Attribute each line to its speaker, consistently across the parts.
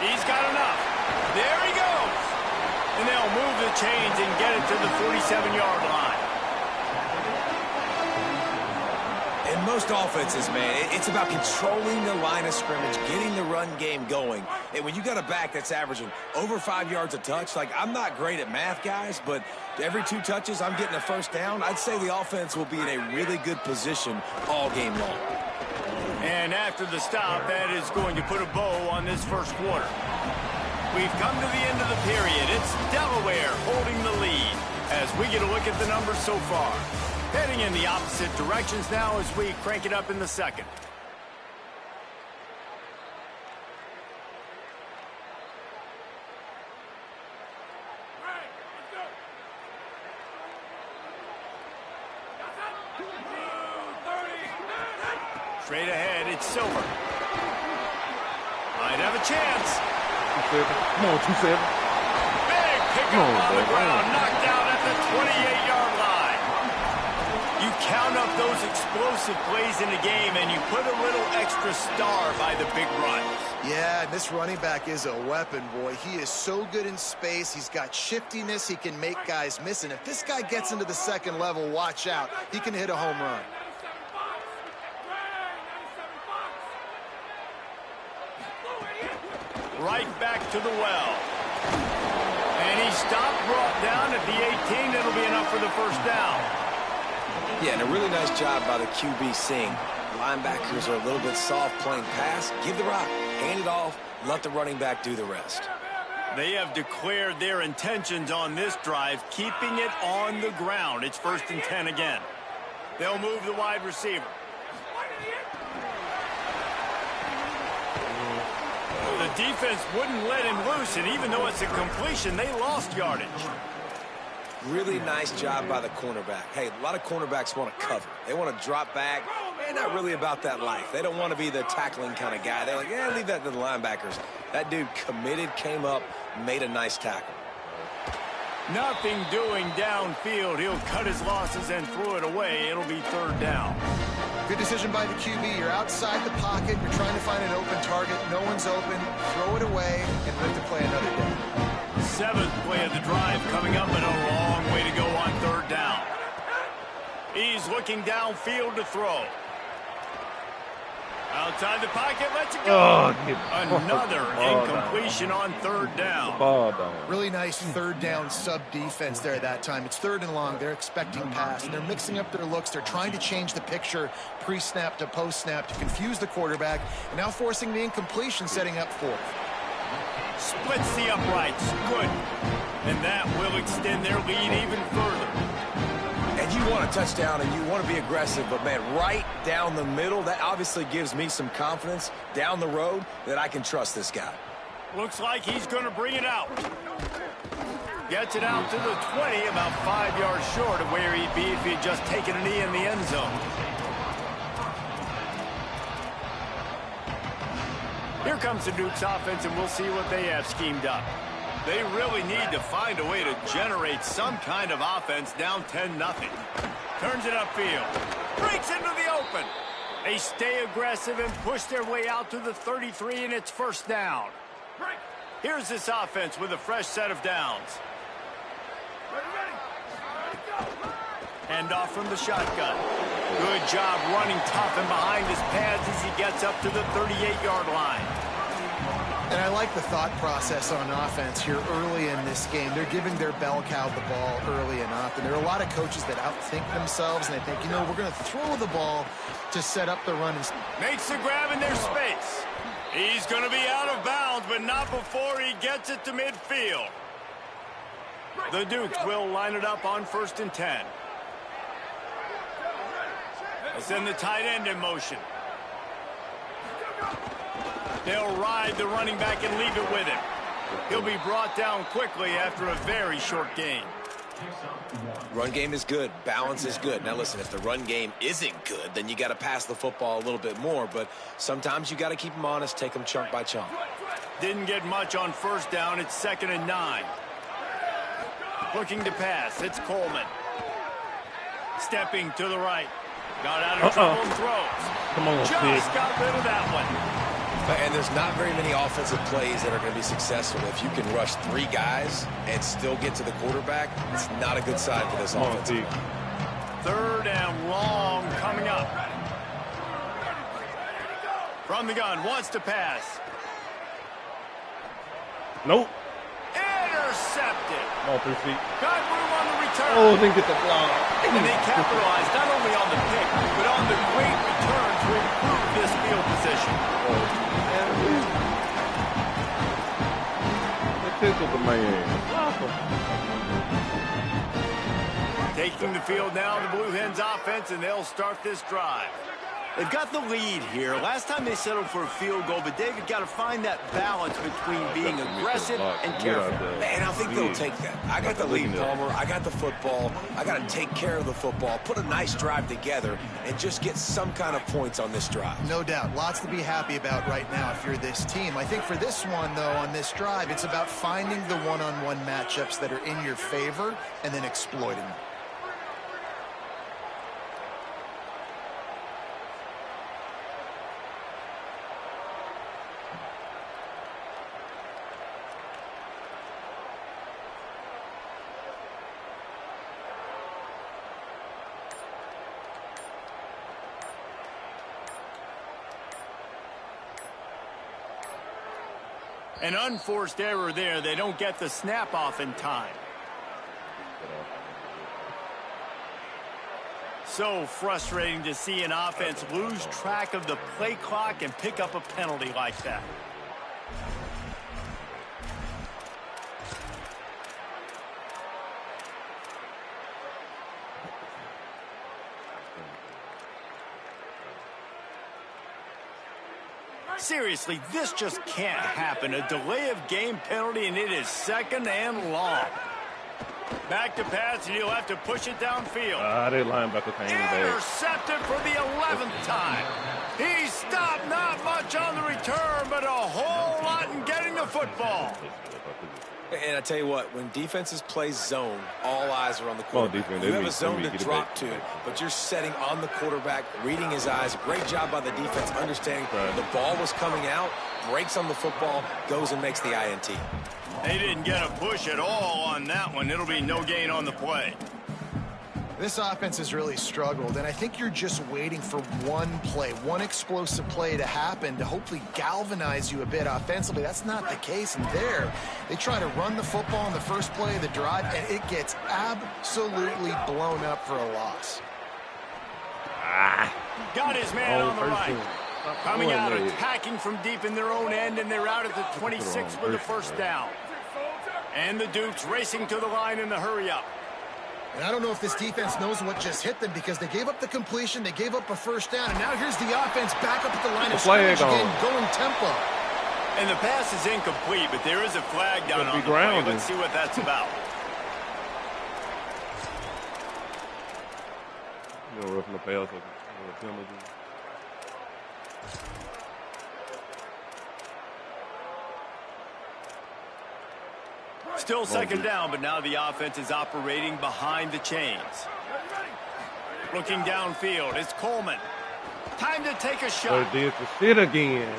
Speaker 1: He's got enough. There he goes. And they'll move the chains and get it to the 47-yard line.
Speaker 2: In most offenses, man, it's about controlling the line of scrimmage, getting the run game going. And when you got a back that's averaging over 5 yards a touch, like, I'm not great at math, guys, but every 2 touches I'm getting a first down, I'd say the offense will be in a really good position all game long.
Speaker 1: And after the stop, that is going to put a bow on this first quarter. We've come to the end of the period. It's Delaware holding the lead as we get a look at the numbers so far. Heading in the opposite directions now as we crank it up in the second. Straight ahead, it's Silver. Might have a chance.
Speaker 3: 2-7. Come on, 2-7.
Speaker 1: Big pickup on the ground, knocked out at the 28-yard line. You count up those explosive plays in the game, and you put a little extra star by the big runs.
Speaker 4: Yeah, this running back is a weapon, boy. He is so good in space. He's got shiftiness. He can make guys miss. And if this guy gets into the second level, watch out. He can hit a home run.
Speaker 1: Right back to the well. And he stopped, brought down at the 18. That'll be enough for the first down.
Speaker 2: Yeah, and a really nice job by the QB seeing linebackers are a little bit soft playing pass. Give the rock, hand it off, let the running back do the rest.
Speaker 1: They have declared their intentions on this drive, keeping it on the ground. It's 1st and 10 again. They'll move the wide receiver. The defense wouldn't let him loose, and even though it's a completion, they lost yardage.
Speaker 2: Really nice job by the cornerback. Hey, a lot of cornerbacks want to cover. They want to drop back. They're not really about that life. They don't want to be the tackling kind of guy. They're like, yeah, leave that to the linebackers. That dude committed, came up, made a nice tackle.
Speaker 1: Nothing doing downfield. He'll cut his losses and throw it away. It'll be 3rd down.
Speaker 4: Good decision by the QB. You're outside the pocket. You're trying to find an open target. No one's open. Throw it away and live to play another day.
Speaker 1: 7th play of the drive coming up, and a long way to go on 3rd down. He's looking downfield to throw. Outside the pocket, lets it go. Another incompletion on 3rd down.
Speaker 4: Really nice 3rd down sub-defense there that time. It's 3rd and long. They're expecting pass, and they're mixing up their looks. They're trying to change the picture pre-snap to post-snap to confuse the quarterback, and now forcing the incompletion, setting up 4th.
Speaker 1: Splits the uprights. Good. And that will extend their lead even further.
Speaker 2: And you want a touchdown and you want to be aggressive, but, man, right down the middle, that obviously gives me some confidence down the road that I can trust this guy.
Speaker 1: Looks like he's going to bring it out. Gets it out to the 20, about 5 yards short of where he'd be if he'd just taken a knee in the end zone. Here comes the Duke's offense, and we'll see what they have schemed up. They really need to find a way to generate some kind of offense down 10-0. Turns it upfield. Breaks into the open. They stay aggressive and push their way out to the 33, and it's 1st down. Here's this offense with a fresh set of downs. Hand off from the shotgun. Good job running tough and behind his pads as he gets up to the 38-yard line.
Speaker 4: And I like the thought process on offense here early in this game. They're giving their bell cow the ball early and often. There are a lot of coaches that outthink themselves, and they think, you know, we're going to throw the ball to set up the run.
Speaker 1: Makes the grab in their space. He's going to be out of bounds, but not before he gets it to midfield. The Dukes will line it up on 1st and 10. They send the tight end in motion. They'll ride the running back and leave it with him. He'll be brought down quickly after a very short gain.
Speaker 2: Run game is good. Balance is good. Now, listen, if the run game isn't good, then you got to pass the football a little bit more. But sometimes you got to keep them honest, take them chunk by chunk.
Speaker 1: Didn't get much on 1st down. It's 2nd and 9. Looking to pass. It's Coleman. Stepping to the right. Got out of trouble and throws.
Speaker 3: Come on,
Speaker 1: Just got rid of that one.
Speaker 2: And there's not very many offensive plays that are going to be successful if you can rush 3 guys and still get to the quarterback. It's not a good sign for this offense.
Speaker 1: 3rd and long coming up. From the gun, wants to pass.
Speaker 3: Nope.
Speaker 1: Intercepted.
Speaker 3: Ball 3 feet.
Speaker 1: Got room on the return.
Speaker 3: Oh, didn't get the block.
Speaker 1: And they capitalized not only on the pick, but on the great return to improve this field position.
Speaker 3: Tickled the man.
Speaker 1: Taking the field now, the Blue Hens offense, and they'll start this drive. They've got the lead here. Last time they settled for a field goal, but David got to find that balance between being aggressive and careful.
Speaker 2: And I think they'll take that. I got the lead, Palmer. I got the football. I got to take care of the football, put a nice drive together, and just get some kind of points on this drive.
Speaker 4: No doubt. Lots to be happy about right now if you're this team. I think for this one, though, on this drive, it's about finding the one-on-one matchups that are in your favor and then exploiting them.
Speaker 1: An unforced error there. They don't get the snap off in time. So frustrating to see an offense lose track of the play clock and pick up a penalty like that. Seriously, this just can't happen. A delay of game penalty, and it is 2nd and long. Back to pass, and he'll have to push it downfield.
Speaker 3: They linebacker came back.
Speaker 1: Intercepted for the 11th time. He stopped not much on the return, but a whole lot in getting the football.
Speaker 2: And I tell you what, when defenses play zone, all eyes are on the quarterback. You have a zone to drop to, but you're setting on the quarterback, reading his eyes. Great job by the defense, understanding the ball was coming out, breaks on the football, goes and makes the INT.
Speaker 1: They didn't get a push at all on that one. It'll be no gain on the play.
Speaker 4: This offense has really struggled, and I think you're just waiting for one play, one explosive play to happen to hopefully galvanize you a bit offensively. That's not the case, and there, they try to run the football in the first play of the drive, and it gets absolutely blown up for a loss.
Speaker 1: Got his man on the right. Coming out, attacking from deep in their own end, and they're out at the 26 for the first down. And the Dukes racing to the line in the hurry-up.
Speaker 4: And I don't know if this defense knows what just hit them because they gave up the completion, they gave up a first down, and now here's the offense back up at the line of scrimmage again, going tempo.
Speaker 1: And the pass is incomplete, but there is a flag down on the play. Let's see what that's about.
Speaker 3: Roughing the pass,
Speaker 1: Still 2nd down, but now the offense is operating behind the chains. Looking downfield, it's Coleman. Time to take a shot.
Speaker 3: But it did the shit again.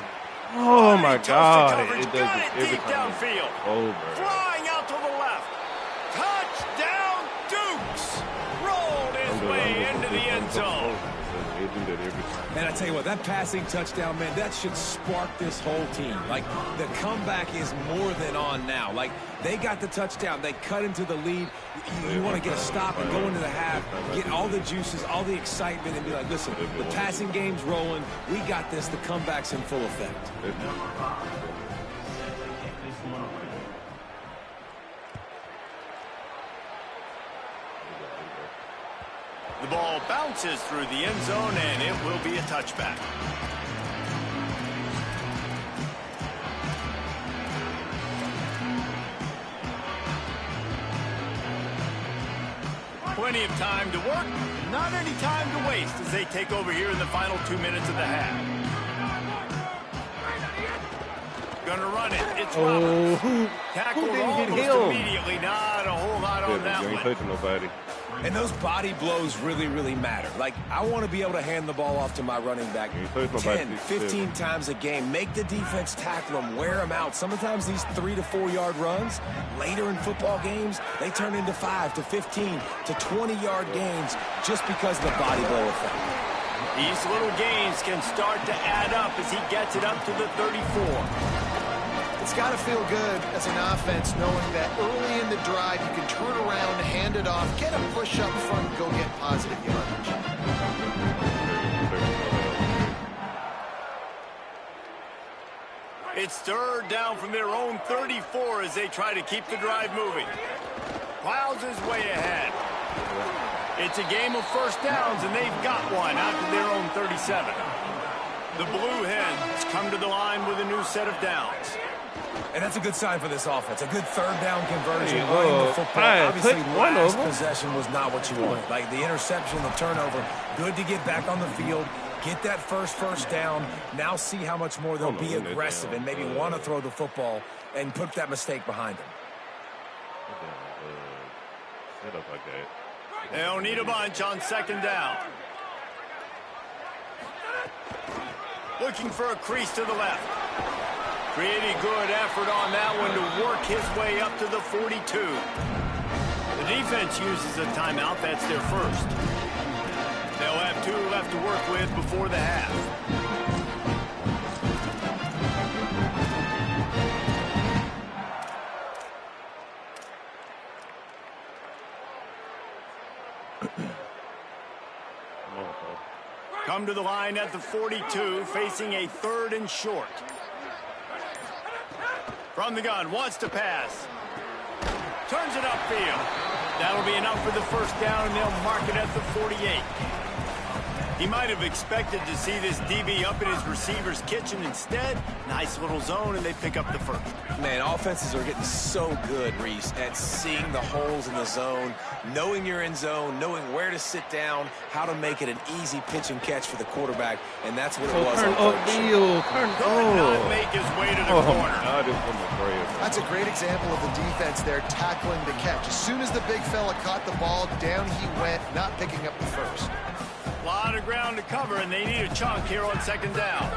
Speaker 3: Oh, my God.
Speaker 1: It does it every time. Downfield. Flying out to the left. Touchdown, Dukes. Rolled his way into the end zone.
Speaker 2: And I tell you what, that passing touchdown, man, that should spark this whole team. Like, the comeback is more than on now. Like, they got the touchdown. They cut into the lead. You want to get a stop and go into the half, get all the juices, all the excitement, and be like, listen, the passing game's rolling. We got this. The comeback's in full effect.
Speaker 1: The ball bounces through the end zone, and it will be a touchback. Plenty of time to work, not any time to waste as they take over here in the final 2 minutes of the half. Gonna run it. It's Roberts. Tackled almost immediately. Not a whole lot on that one.
Speaker 3: You ain't touching nobody.
Speaker 2: And those body blows really, really matter. Like, I want to be able to hand the ball off to my running back 10, 15 times a game. Make the defense tackle them, wear them out. Sometimes these 3 to 4 yard runs, later in football games, they turn into 5 to 15 to 20-yard gains just because of the body blow effect.
Speaker 1: These little gains can start to add up as he gets it up to the 34.
Speaker 4: It's got to feel good as an offense knowing that early in the drive you can turn around, hand it off, get a push up front, and go get positive yardage.
Speaker 1: It's third down from their own 34 as they try to keep the drive moving. Plows his way ahead. It's a game of first downs, and they've got one out to their own 37. The Blue Hens come to the line with a new set of downs.
Speaker 2: And that's a good sign for this offense. A good third down conversion. Running the football. Obviously, last possession was not what you wanted. Like the interception, the turnover. Good to get back on the field. Get that first down. Now see how much more they'll be aggressive and maybe want to throw the football and put that mistake behind them.
Speaker 1: They'll need a bunch on second down. Looking for a crease to the left. Pretty good effort on that one to work his way up to the 42. The defense uses a timeout. That's their first. They'll have 2 left to work with before the half. Come to the line at the 42, facing a 3rd and short. From the gun, wants to pass. Turns it upfield. That'll be enough for the first down, and they'll mark it at the 48. He might have expected to see this DB up in his receiver's kitchen. Instead, nice little zone, and they pick up the first.
Speaker 2: Man, offenses are getting so good, Reese, at seeing the holes in the zone, knowing you're in zone, knowing where to sit down, how to make it an easy pitch and catch for the quarterback, and that's what it was.
Speaker 3: Turn upfield. Turn
Speaker 1: not make his way to the corner.
Speaker 4: That's a great example of the defense there tackling the catch. As soon as the big fella caught the ball, down he went, not picking up the first.
Speaker 1: A lot of ground to cover, and they need a chunk here on second down.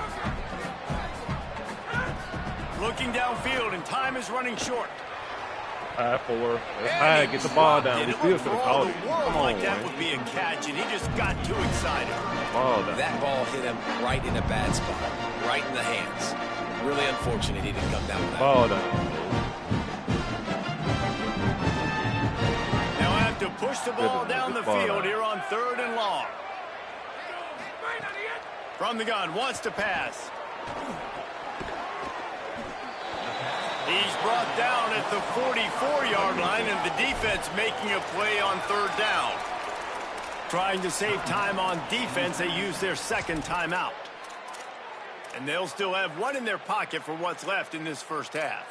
Speaker 1: Looking downfield, and time is running short.
Speaker 3: High 4. That's high. Get the ball down. We still should have called it.
Speaker 1: Come on, like that would be a catch, and he just got too excited.
Speaker 3: Ball down.
Speaker 2: That ball hit him right in a bad spot, right in the hands. Really unfortunate he didn't come down with that.
Speaker 3: Ball down.
Speaker 1: Now have to push the ball down the field here on 3rd and long. From the gun, wants to pass. He's brought down at the 44-yard line, and the defense making a play on 3rd down. Trying to save time on defense, they use their second timeout. And they'll still have one in their pocket for what's left in this first half.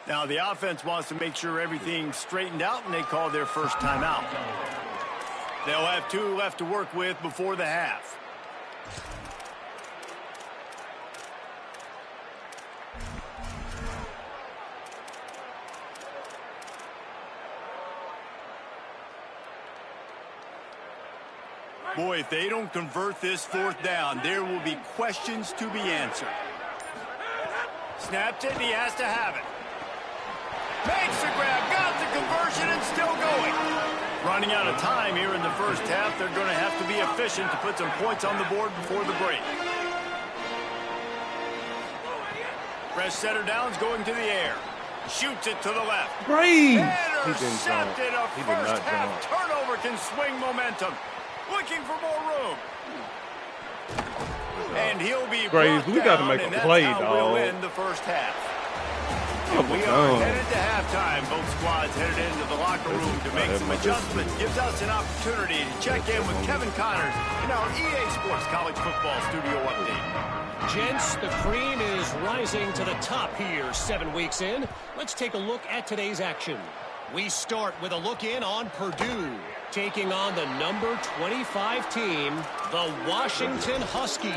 Speaker 1: Now, the offense wants to make sure everything's straightened out, and they call their first timeout. They'll have 2 left to work with before the half. Boy, if they don't convert this 4th down, there will be questions to be answered. Snapped it, and he has to have it. Makes the grab, got the conversion, and still going. Running out of time here in the first half. They're going to have to be efficient to put some points on the board before the break. Fresh setter downs going to the air. Shoots it to the left.
Speaker 3: Great.
Speaker 1: Intercepted. A first half turnover can swing momentum. Looking for more room. And he'll be
Speaker 3: Graves, we got to make a play,
Speaker 1: dog. We'll end the first half. We are headed to halftime. Both squads headed into the locker room to make some adjustments. Gives us an opportunity to check in with Kevin Connors in our EA Sports College Football Studio Update.
Speaker 5: Gents, the cream is rising to the top here 7 weeks in. Let's take a look at today's action. We start with a look in on Purdue. taking on the number 25 team, the Washington Huskies.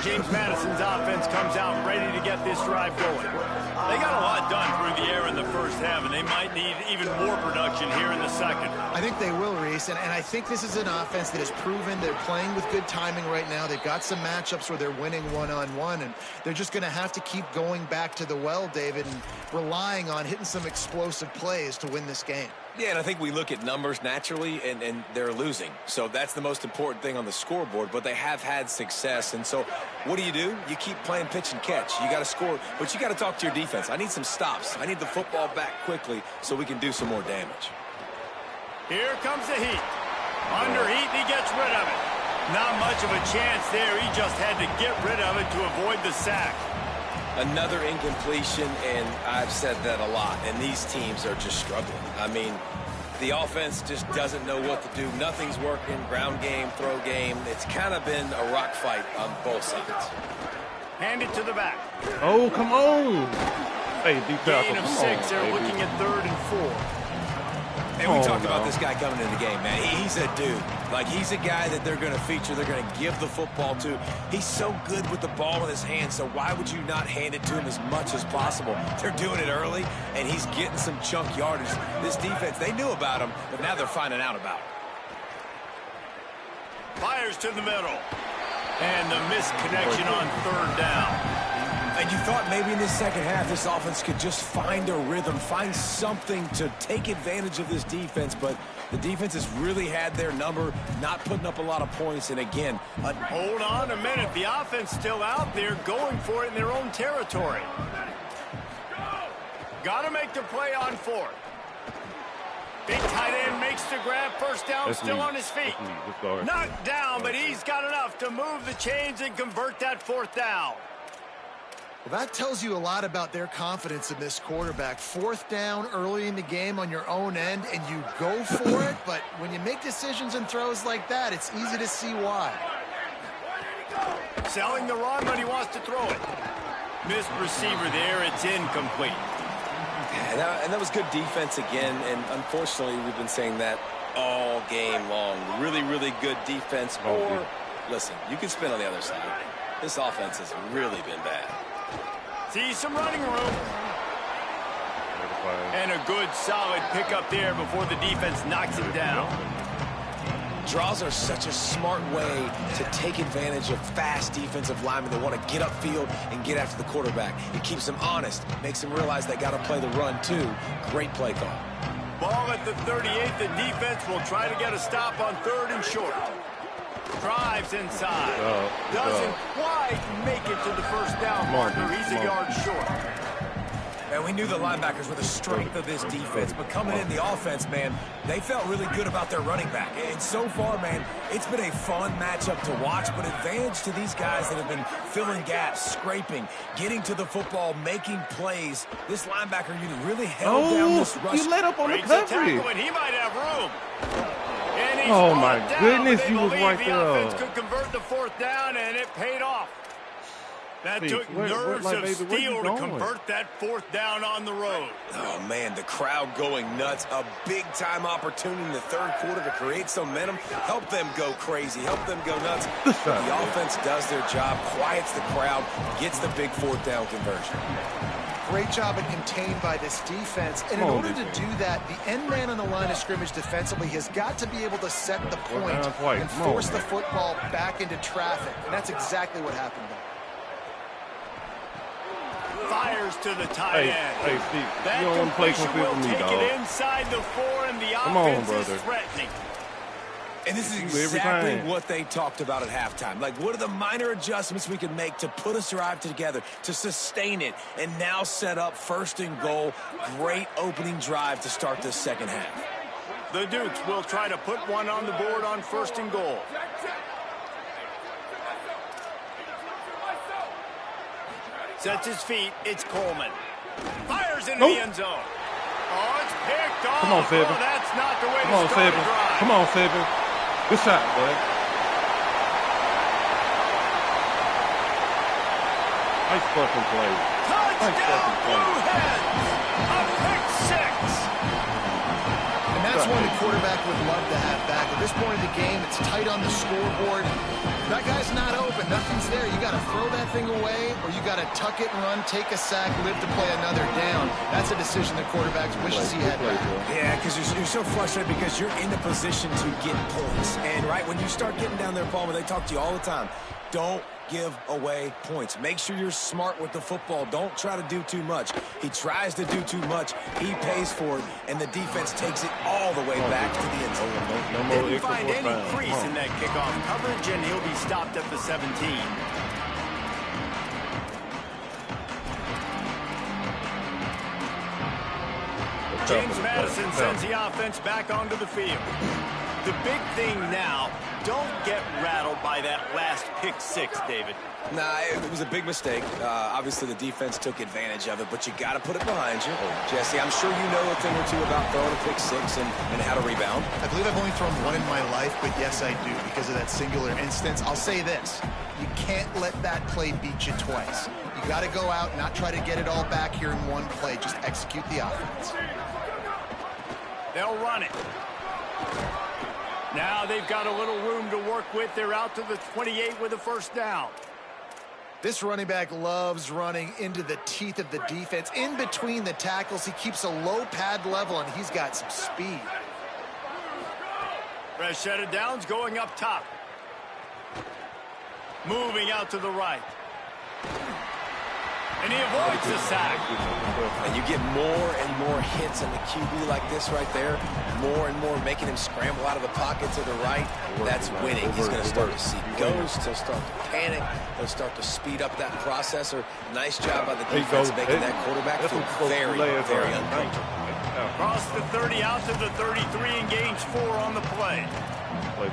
Speaker 1: James Madison's offense comes out ready to get this drive going. They got a lot done through the air in the first half, and they might need even more production here in the second.
Speaker 4: I think they will, Reese, and I think this is an offense that has proven they're playing with good timing right now. They've got some matchups where they're winning one-on-one, and they're just going to have to keep going back to the well, David, and relying on hitting some explosive plays to win this game.
Speaker 2: Yeah, and I think we look at numbers naturally, and they're losing. So that's the most important thing on the scoreboard, but they have had success. And so what do? You keep playing pitch and catch. You got to score, but you got to talk to your defense. I need some stops. I need the football back quickly so we can do some more damage.
Speaker 1: Here comes the heat. Under heat, he gets rid of it. Not much of a chance there. He just had to get rid of it to avoid the sack.
Speaker 2: Another incompletion, and I've said that a lot, and these teams are just struggling. I mean, the offense just doesn't know what to do. Nothing's working. Ground game, throw game. It's kind of been a rock fight on both sides.
Speaker 1: Hand it to the back.
Speaker 3: Oh, come on. Hey, deep tackle.
Speaker 1: Gain of
Speaker 3: Come
Speaker 1: 6.
Speaker 3: on,
Speaker 1: They're
Speaker 3: baby.
Speaker 1: looking at 3rd and 4.
Speaker 2: And we talked about this guy coming in the game, man. He's a dude. Like, he's a guy that they're going to feature. They're going to give the football to. He's so good with the ball in his hands, so why would you not hand it to him as much as possible? They're doing it early, and he's getting some chunk yardage. This defense, they knew about him, but now they're finding out about him.
Speaker 1: Fires to the middle. And the missed connection on 3rd down.
Speaker 2: And you thought maybe in this second half this offense could just find a rhythm, find something to take advantage of this defense, but the defense has really had their number, not putting up a lot of points, and again...
Speaker 1: Hold on a minute. The offense still out there going for it in their own territory. Got to make the play on 4th. Big tight end makes the grab. First down, still on his feet. Knocked down, but he's got enough to move the chains and convert that 4th down.
Speaker 4: Well, that tells you a lot about their confidence in this quarterback. 4th down early in the game on your own end, and you go for it, but when you make decisions and throws like that, it's easy to see why.
Speaker 1: Selling the run, but he wants to throw it. Missed receiver there. It's incomplete.
Speaker 2: And that was good defense again, and unfortunately we've been saying that all game long. Really, really good defense. Or, listen, you can spin on the other side. This offense has really been bad.
Speaker 1: See some running room. And a good, solid pickup there before the defense knocks him down.
Speaker 2: Draws are such a smart way to take advantage of fast defensive linemen that want to get upfield and get after the quarterback. It keeps them honest, makes them realize they got to play the run too. Great play call.
Speaker 1: Ball at the 38. The defense will try to get a stop on 3rd and short. Drives inside. Doesn't quite make it to the first down marker. He's a yard short.
Speaker 2: And we knew the linebackers were the strength of this defense, but coming in the offense, man, they felt really good about their running back. And so far, man, it's been a fun matchup to watch, but advantage to these guys that have been filling gaps, scraping, getting to the football, making plays. This linebacker unit really held down this rush.
Speaker 3: You let up on the coverage.
Speaker 1: And he might have room.
Speaker 3: Oh, my goodness, he was right there.
Speaker 1: The offense could convert the 4th down, and it paid off. That took nerves of steel to convert that 4th down on the road.
Speaker 2: Oh, man, the crowd going nuts. A big-time opportunity in the 3rd quarter to create some momentum. Help them go crazy. Help them go nuts. The offense does their job, quiets the crowd, gets the big 4th down conversion.
Speaker 4: Great job and contained by this defense. And in order to do that, the end man on the line of scrimmage defensively has got to be able to set the point and force the football back into traffic. And that's exactly what happened there.
Speaker 1: Fires to the tight end.
Speaker 3: Hey, Steve,
Speaker 1: that
Speaker 3: you don't want to play confused with me,
Speaker 1: take
Speaker 3: dog.
Speaker 1: it inside the 4, and the
Speaker 3: Come on,
Speaker 1: offense
Speaker 3: brother.
Speaker 1: is threatening.
Speaker 2: And this is exactly what they talked about at halftime. Like, what are the minor adjustments we can make to put us drive together, to sustain it, and now set up 1st and goal. Great opening drive to start this second half.
Speaker 1: The Dukes will try to put one on the board on 1st and goal. Sets his feet. It's Coleman. Fires into the end zone. Oh, it's picked off.
Speaker 3: Come on, Saban.
Speaker 1: Oh, that's not the way
Speaker 3: Come on,
Speaker 1: to start a
Speaker 3: Saban.
Speaker 1: drive.
Speaker 3: Come on, Saban. Good shot, boy. Nice fucking play.
Speaker 1: Touchdown, Blue Hens! A pick six!
Speaker 4: And that's one the quarterback would love to have back. At this point in the game, it's tight on the scoreboard. That guy's not open. Nothing's there. You got to throw that thing away, or you got to tuck it and run, take a sack, live to play another down. That's a decision the quarterback wishes he had back.
Speaker 2: Yeah, because you're so frustrated because you're in the position to get points. And, right, when you start getting down there, Palmer, they talk to you all the time. Don't give away points. Make sure you're smart with the football. Don't try to do too much. He tries to do too much. He pays for it, and the defense takes it all the way back to the end zone.
Speaker 1: Didn't find any crease in that kickoff coverage, and he'll be stopped at the 17. James Madison sends the offense back onto the field. The big thing now, don't get rattled by that last pick six, David.
Speaker 2: Nah, it was a big mistake. Obviously, the defense took advantage of it, but you got to put it behind you. Jesse, I'm sure you know a thing or two about throwing a pick six and how to rebound.
Speaker 4: I believe I've only thrown one in my life, but yes, I do because of that singular instance. I'll say this. You can't let that play beat you twice. You got to go out and not try to get it all back here in one play. Just execute the offense.
Speaker 1: They'll run it. Now they've got a little room to work with. They're out to the 28 with a first down.
Speaker 4: This running back loves running into the teeth of the defense. In between the tackles, he keeps a low pad level, and he's got some speed.
Speaker 1: Fresh set of downs going up top. Moving out to the right. And he avoids the sack.
Speaker 2: And you get more and more hits on the QB like this right there. More and more making him scramble out of the pocket to the right. That's winning. He's going to start to see ghosts. He'll start to panic. He'll start to speed up that processor. Nice job by the defense making that quarterback feel very, very uncomfortable.
Speaker 1: Across the 30 out to the 33 and gains 4 on the play.
Speaker 3: Play.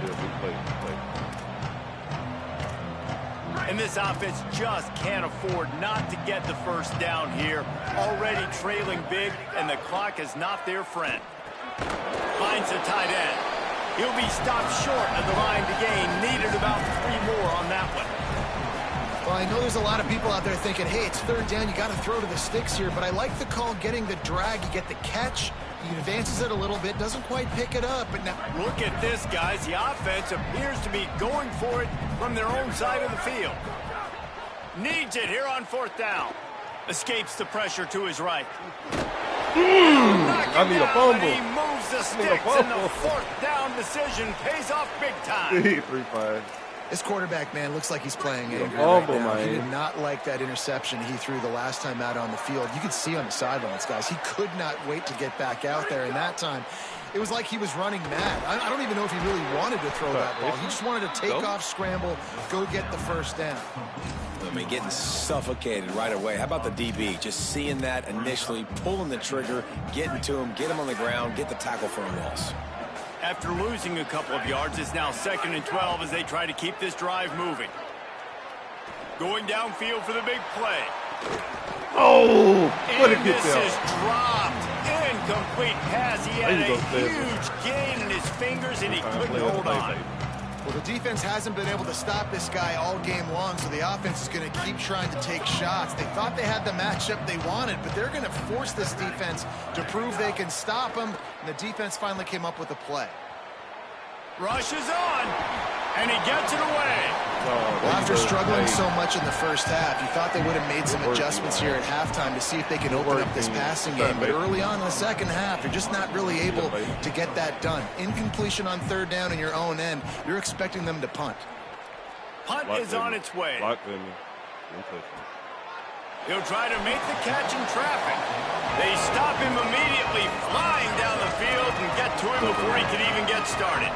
Speaker 1: And this offense just can't afford not to get the first down here. Already trailing big, and the clock is not their friend. Finds the tight end. He'll be stopped short of the line to gain. Needed about 3 more on that one.
Speaker 4: Well, I know there's a lot of people out there thinking, hey, it's third down, you got to throw to the sticks here, but I like the call getting the drag. You get the catch. He advances it a little bit, doesn't quite pick it up. But now,
Speaker 1: look at this, guys. The offense appears to be going for it from their own side of the field. Needs it here on fourth down. Escapes the pressure to his right.
Speaker 3: I need a fumble.
Speaker 1: He moves the sticks, and the fourth down decision pays off big time.
Speaker 3: 3-5.
Speaker 4: this quarterback, man, looks like he's playing angry
Speaker 3: right
Speaker 4: now. He did not like that interception he threw the last time out on the field. You could see on the sidelines, guys. He could not wait to get back out there, and that time it was like he was running mad. I don't even know if he really wanted to throw that ball. He just wanted to take off, scramble, go get the first down.
Speaker 2: I mean, getting suffocated right away. How about the DB? Just seeing that initially, pulling the trigger, getting to him, get him on the ground, get the tackle for a loss.
Speaker 1: After losing a couple of yards, it's now 2nd and 12 as they try to keep this drive moving. Going downfield for the big play.
Speaker 3: Oh, what a
Speaker 1: and
Speaker 3: good
Speaker 1: this
Speaker 3: job.
Speaker 1: is dropped. Incomplete pass. He had a huge gain in his fingers, and he couldn't hold on.
Speaker 4: Well, the defense hasn't been able to stop this guy all game long, so the offense is going to keep trying to take shots. They thought they had the matchup they wanted, but they're going to force this defense to prove they can stop him, and the defense finally came up with a play.
Speaker 1: Rushes on, and he gets it away.
Speaker 4: Well, after struggling so much in the first half, you thought they would have made some adjustments here at halftime to see if they could open up this passing game. But early on in the second half, you're just not really able to get that done. Incompletion on third down in your own end, you're expecting them to punt.
Speaker 1: Punt is on its way. He'll try to make the catch in traffic. They stop him immediately, flying down the field, and get to him before he can even get started.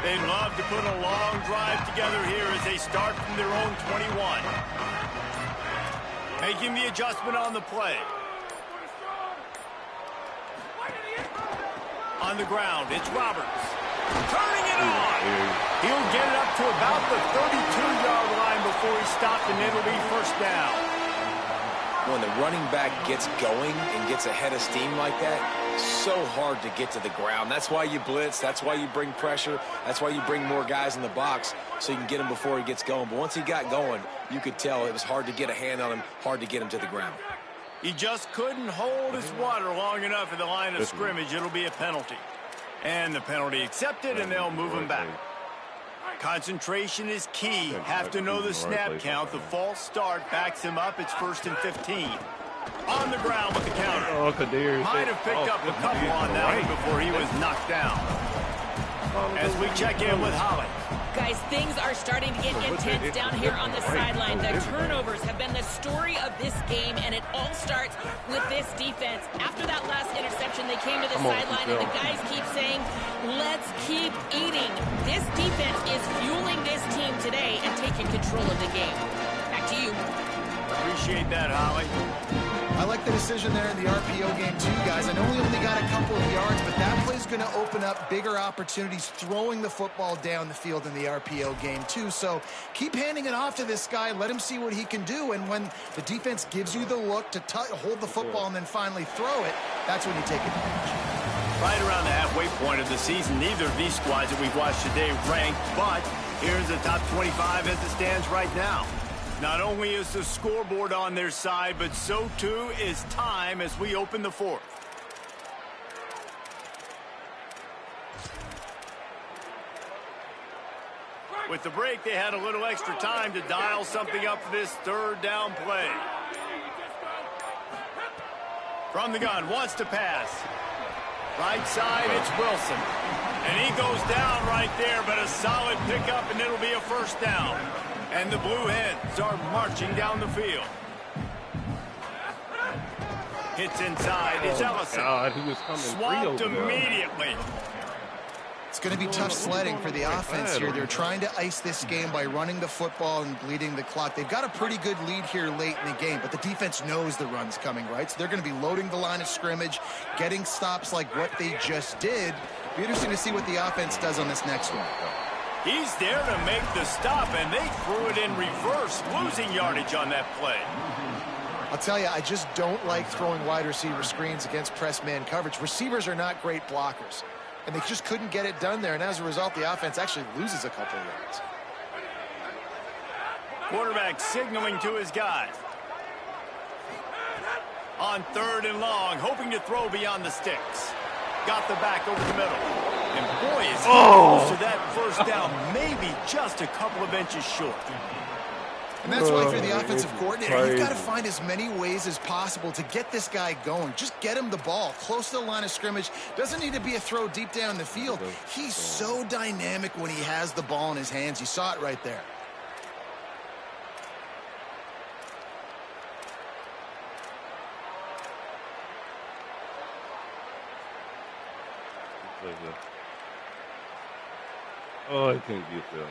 Speaker 1: They love to put a long drive together here as they start from their own 21. Making the adjustment on the play. On the ground, it's Roberts. Turning it on. He'll get it up to about the 32-yard line before he's stopped, and it'll be first down.
Speaker 2: When the running back gets going and gets ahead of steam like that, so hard to get to the ground. That's why you blitz. That's why you bring pressure. That's why you bring more guys in the box so you can get him before he gets going. But once he got going, you could tell it was hard to get a hand on him, hard to get him to the ground.
Speaker 1: He just couldn't hold his water long enough at the line of scrimmage. It'll be a penalty. And the penalty accepted, and they'll move him back. Concentration is key. Have to know the snap count. The false start backs him up. It's 1st and 15. On the ground with the counter.
Speaker 3: Oh, Kadir.
Speaker 1: Might have picked up a couple on that one before he was knocked down. As we check in with Holly.
Speaker 6: Guys, things are starting to get intense down here on the sideline. The turnovers have been the story of this game, and it all starts with this defense. After that last interception, they came to the sideline, and the guys keep saying, let's keep eating. This defense is fueling this team today and taking control of the game. Back to you.
Speaker 1: Appreciate that, Holly.
Speaker 4: I like the decision there in the RPO game too, guys. I know we only got a couple of yards, but that play's going to open up bigger opportunities throwing the football down the field in the RPO game too. So keep handing it off to this guy. Let him see what he can do. And when the defense gives you the look to hold the football and then finally throw it, that's when you take advantage.
Speaker 1: Right around the halfway point of the season, neither of these squads that we've watched today ranked, but here's the top 25 as it stands right now. Not only is the scoreboard on their side, but so too is time as we open the fourth. With the break, they had a little extra time to dial something up for this third down play. From the gun, wants to pass. Right side, it's Wilson. And he goes down right there, but a solid pickup, and it'll be a first down. And the Blue Hens are marching down the field. Hits inside. It's Ellison.
Speaker 3: God, he was coming
Speaker 1: swamped immediately.
Speaker 4: It's going to be tough sledding for the offense here. They're trying to ice this game by running the football and bleeding the clock. They've got a pretty good lead here late in the game, but the defense knows the run's coming, right? So they're going to be loading the line of scrimmage, getting stops like what they just did. Be interesting to see what the offense does on this next one.
Speaker 1: He's there to make the stop, and they threw it in reverse, losing yardage on that play.
Speaker 4: I'll tell you, I just don't like throwing wide receiver screens against press man coverage. Receivers are not great blockers, and they just couldn't get it done there, and as a result, the offense actually loses a couple of yards.
Speaker 1: Quarterback signaling to his guys. On 3rd and long, hoping to throw beyond the sticks. Got the back over the middle. And boy, is he close to that first down, maybe just a couple of inches short.
Speaker 4: And that's why if you're the offensive coordinator, you've got to find as many ways as possible to get this guy going. Just get him the ball close to the line of scrimmage. Doesn't need to be a throw deep down the field. He's so dynamic when he has the ball in his hands. You saw it right there.
Speaker 3: Oh, I can't get there.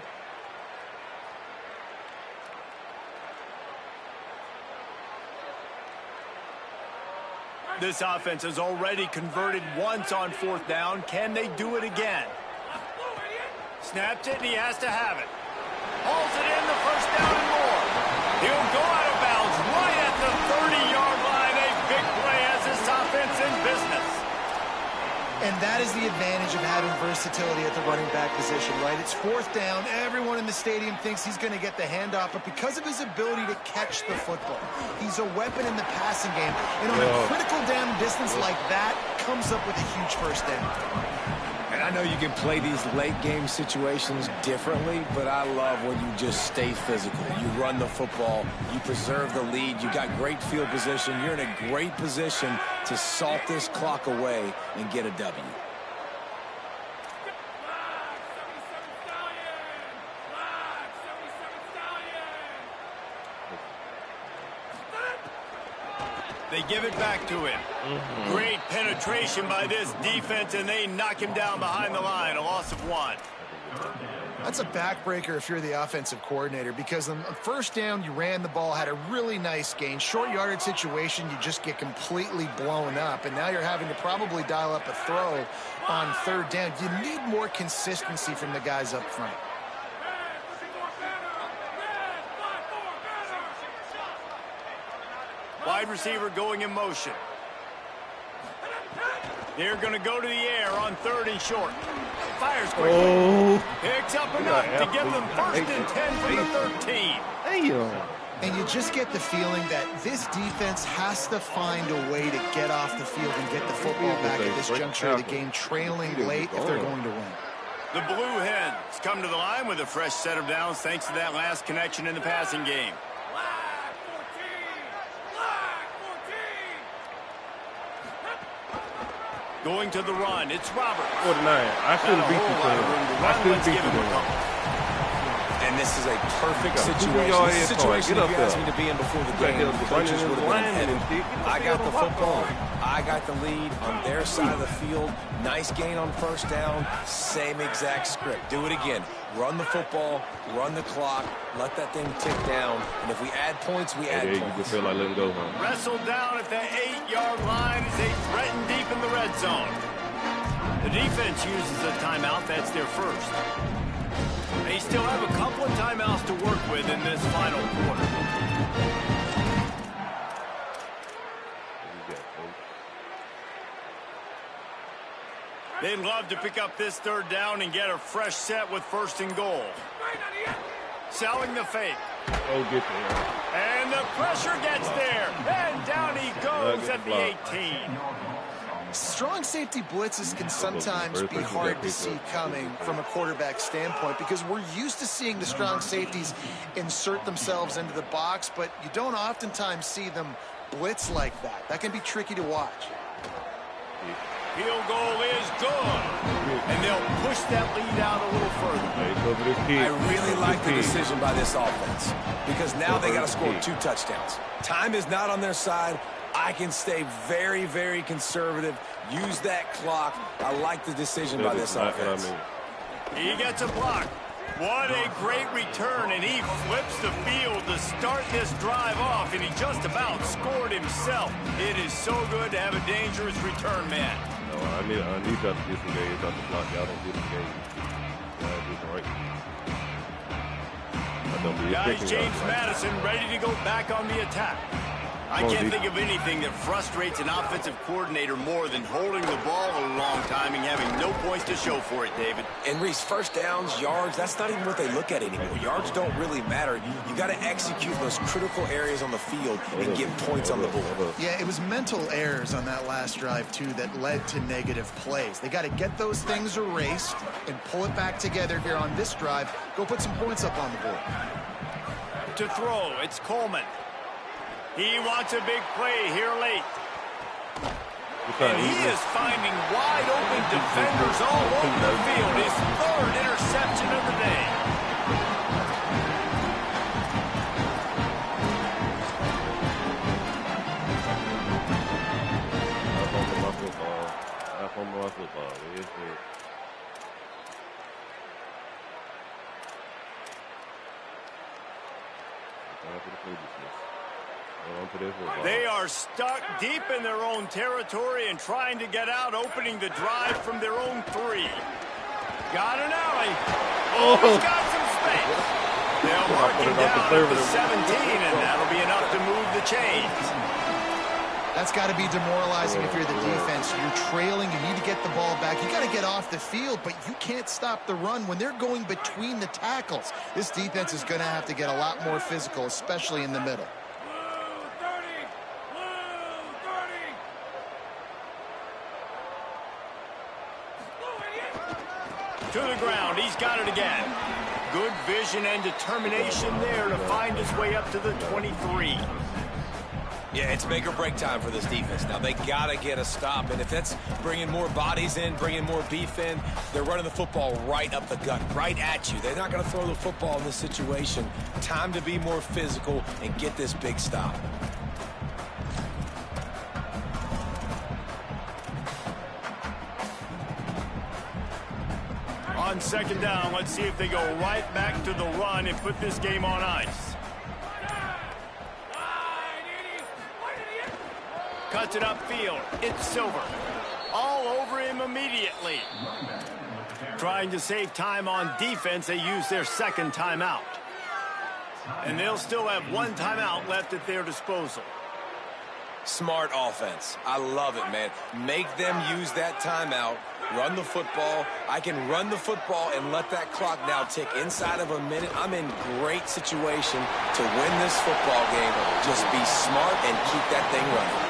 Speaker 1: This offense has already converted once on 4th down. Can they do it again? Snaps it, and he has to have it. Hauls it in, the first down and more. He'll go out of bounds right at the 30-yard line. A big play as this offense in business.
Speaker 4: And that is the advantage of having versatility at the running back position, right? It's 4th down. Everyone in the stadium thinks he's going to get the handoff, but because of his ability to catch the football, he's a weapon in the passing game. And on a critical down distance like that, comes up with a huge first down.
Speaker 2: And I know you can play these late game situations differently, but I love when you just stay physical. You run the football, you preserve the lead, you got great field position, you're in a great position to salt this clock away and get a W.
Speaker 1: They give it back to him. Great penetration by this defense, and they knock him down behind the line. A loss of 1.
Speaker 4: That's a backbreaker if you're the offensive coordinator, because on 1st down, you ran the ball, had a really nice gain. Short yardage situation, you just get completely blown up, and now you're having to probably dial up a throw on 3rd down. You need more consistency from the guys up front.
Speaker 1: Wide receiver going in motion. They're going to go to the air on 3rd and short. Fires quickly.
Speaker 3: Oh.
Speaker 1: Picks up enough to give them 1st and 10 from the 13.
Speaker 3: Damn.
Speaker 4: And you just get the feeling that this defense has to find a way to get off the field and get the football back at this juncture of the game, trailing late if they're going to win.
Speaker 1: The Blue Hens come to the line with a fresh set of downs thanks to that last connection in the passing game. Going to the run, it's Robert.
Speaker 3: 49. I should have beat you for him. I should have beat you for him.
Speaker 2: And this is a perfect situation. This is a situation that you asked me to be in before the game. The coaches would have been headed. I got the football. I got the lead on their side of the field. Nice gain on 1st down. Same exact script. Do it again. Run the football. Run the clock. Let that thing tick down. And if we add points, we add points.
Speaker 3: You feel like letting go, huh?
Speaker 1: Wrestled down at the 8-yard line as they threaten deep in the red zone. The defense uses a timeout. That's their first. They still have a couple of timeouts to work with in this final quarter. They'd love to pick up this 3rd down and get a fresh set with 1st and goal. Selling the fake.
Speaker 3: Oh, get there.
Speaker 1: And the pressure gets there. And down he goes at the 18.
Speaker 4: Strong safety blitzes can sometimes be hard to see coming from a quarterback standpoint because we're used to seeing the strong safeties insert themselves into the box, but you don't oftentimes see them blitz like that. That can be tricky to watch.
Speaker 1: Field goal is good. And they'll push that lead out a little further.
Speaker 2: I really like the decision by this offense because now they got to score 2 touchdowns. Time is not on their side. I can stay very, very conservative. Use that clock. I like the decision by this offense.
Speaker 1: He gets a block. What a great return, and he flips the field to start this drive off, and he just about scored himself. It is so good to have a dangerous return man.
Speaker 3: No, I need y'all to disengage off the clock. Y'all don't disengage. Y'all do it right.
Speaker 1: Guys, James Madison ready to go back on the attack. I can't think of anything that frustrates an offensive coordinator more than holding the ball a long time and having no points to show for it, David.
Speaker 2: And Reese, 1st downs, yards, that's not even what they look at anymore. Yards don't really matter. You got to execute those critical areas on the field and get points on the board.
Speaker 4: Yeah, it was mental errors on that last drive, too, that led to negative plays. They got to get those things erased and pull it back together here on this drive. Go put some points up on the board.
Speaker 1: To throw, it's Coleman. He wants a big play here late. And he is finding wide open defenders all over the field. His 3rd interception of the day. They are stuck deep in their own territory and trying to get out, opening the drive from their own 3. Got an alley. Oh, he's got some space. They'll mark him down at the 17, and that'll be enough to move the chains.
Speaker 4: That's got to be demoralizing if you're the defense. You're trailing. You need to get the ball back. You got to get off the field, but you can't stop the run when they're going between the tackles. This defense is going to have to get a lot more physical, especially in the middle.
Speaker 1: To the ground. He's got it again. Good vision and determination there to find his way up to the 23.
Speaker 2: Yeah, it's make or break time for this defense. Now, they got to get a stop, and if that's bringing more bodies in, bringing more beef in, they're running the football right up the gut, right at you. They're not going to throw the football in this situation. Time to be more physical and get this big stop.
Speaker 1: On 2nd down, let's see if they go right back to the run and put this game on ice. Cuts it upfield. It's Silver. All over him immediately. Trying to save time on defense, they use their 2nd timeout. And they'll still have 1 timeout left at their disposal.
Speaker 2: Smart offense. I love it, man. Make them use that timeout. Run the football. I can run the football and let that clock now tick inside of a minute. I'm in great situation to win this football game. Just be smart and keep that thing running.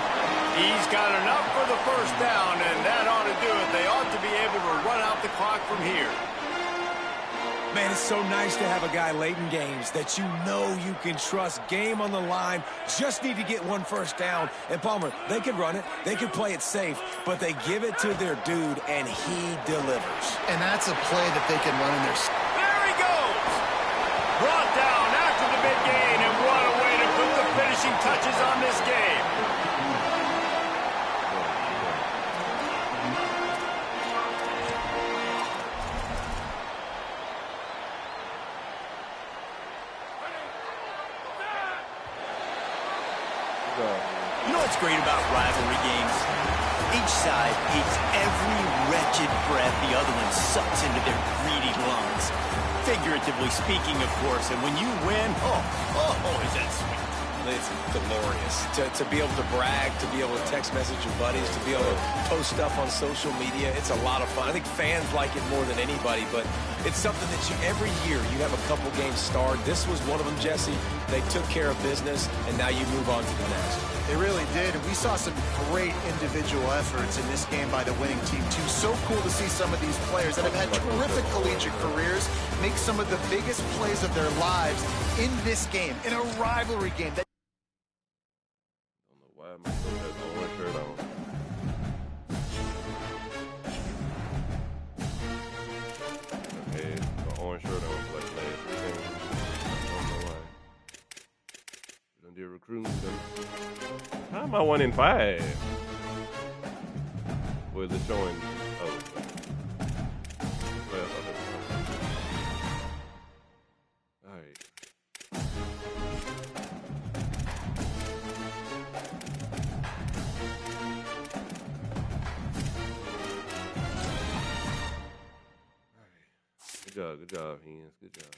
Speaker 1: He's got enough for the first down, and that ought to do it. They ought to be able to run out the clock from here.
Speaker 2: Man, it's so nice to have a guy late in games that you know you can trust. Game on the line. Just need to get one first down. And Palmer, they could run it. They could play it safe. But they give it to their dude, and he delivers.
Speaker 4: And that's a play that they can run in their...
Speaker 1: There he goes! Brought down after the big gain, and what a way to put the finishing touches on this game.
Speaker 7: You know what's great about rivalry games? Each side hates every wretched breath the other one sucks into their greedy lungs. Figuratively speaking, of course, and when you win, oh, is that sweet.
Speaker 2: It's glorious. To be able to brag, to be able to text message your buddies, to be able to post stuff on social media, it's a lot of fun. I think fans like it more than anybody, but it's something that every year you have a couple games starred. This was one of them, Jesse. They took care of business, and now you move on to the next.
Speaker 4: They really did, and we saw some great individual efforts in this game by the winning team, too. So cool to see some of these players that have had terrific collegiate careers make some of the biggest plays of their lives in this game, in a rivalry game.
Speaker 3: Why am I still got the orange shirt on? Okay, the orange shirt on for like last weekend. I don't know why. We done did recruiting. How am I 1-5? Or is it showing? Oh. Well, all right. Good job, Hens. Good job.